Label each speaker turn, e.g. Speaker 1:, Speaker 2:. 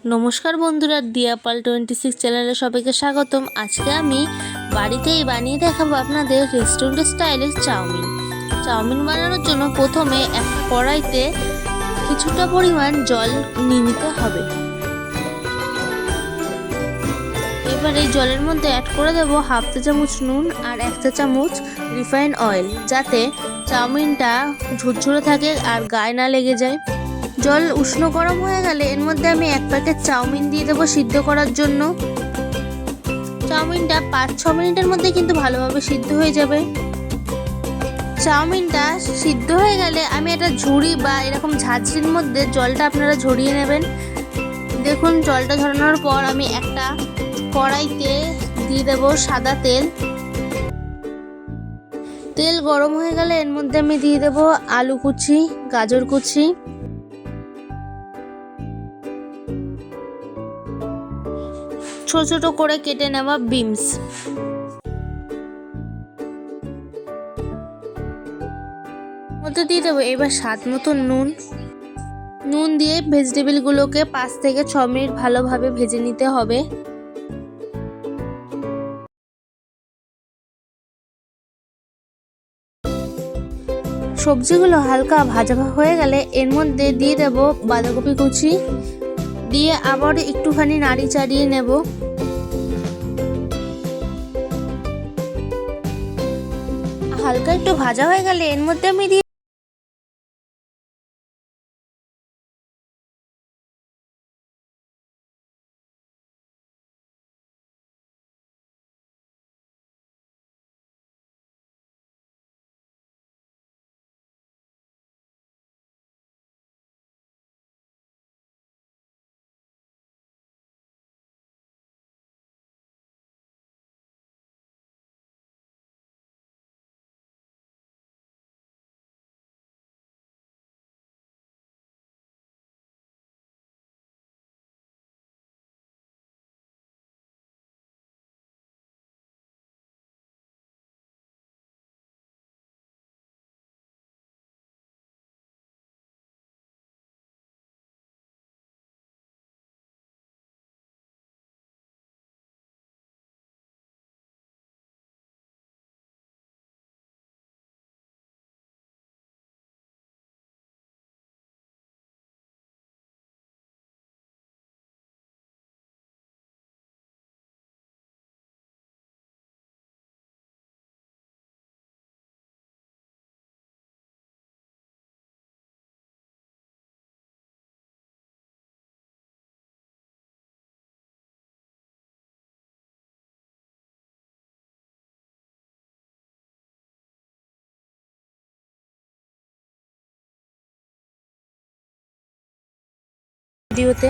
Speaker 1: নমস্কার বন্ধুরা, দিয়াপাল 26 চ্যানেলে সবাইকে স্বাগতম। আজকে আমি বাড়িতেই বানিয়ে দেখাবো আপনাদের রেস্টুরেন্ট স্টাইলের চাউমিন বানানোর জন্য প্রথমে একটা কড়াইতে কিছুটা পরিমাণ জল নিয়ে নিতে হবে। এবার এই জলের মধ্যে অ্যাড করে দেবো হাফ চা চামচ নুন আর 1 চা চামচ রিফাইন অয়েল, যাতে চাউমিনটা ঝুরঝুরে থাকে আর গায়ে না লেগে যায়। জল উষ্ণ গরম হয়ে গেলে এর মধ্যে আমি 1 প্যাকেট চাউমিন দিয়ে দেবো সিদ্ধ করার জন্য। চাউমিনটা 5-6 মিনিটের মধ্যে কিন্তু ভালোভাবে সিদ্ধ হয়ে যাবে। চাউমিনটা সিদ্ধ হয়ে গেলে আমি একটা ঝুড়ি বা এরকম ঝাঁঝরির মধ্যে জলটা আপনারা ঝরিয়ে নেবেন। দেখুন, জলটা ঝরানোর পর আমি একটা কড়াইতে দিয়ে দেবো সাদা তেল। তেল গরম হয়ে গেলে এর মধ্যে আমি দিয়ে দেবো আলু কুচি, গাজর কুচি, ছোট ছোট করে কেটে নেওয়া বিনস, মধ্যে দিয়ে দেবো এবার স্বাদ মতো নুন দিয়ে ভেজিটেবলগুলোকে 5 থেকে 6 মিনিট ভালোভাবে ভেজে নিতে হবে। সবজিগুলো হালকা ভাজা হয়ে গেলে এর মধ্যে দিয়ে দেব বাঁধাকপি কুচি, দিয়ে আবার একটুখানি নাড়ি চাড়িয়ে নেব। হালকা একটু ভাজা হয়ে গেলে এর মধ্যে আমি দিয়ে ভিডিওতে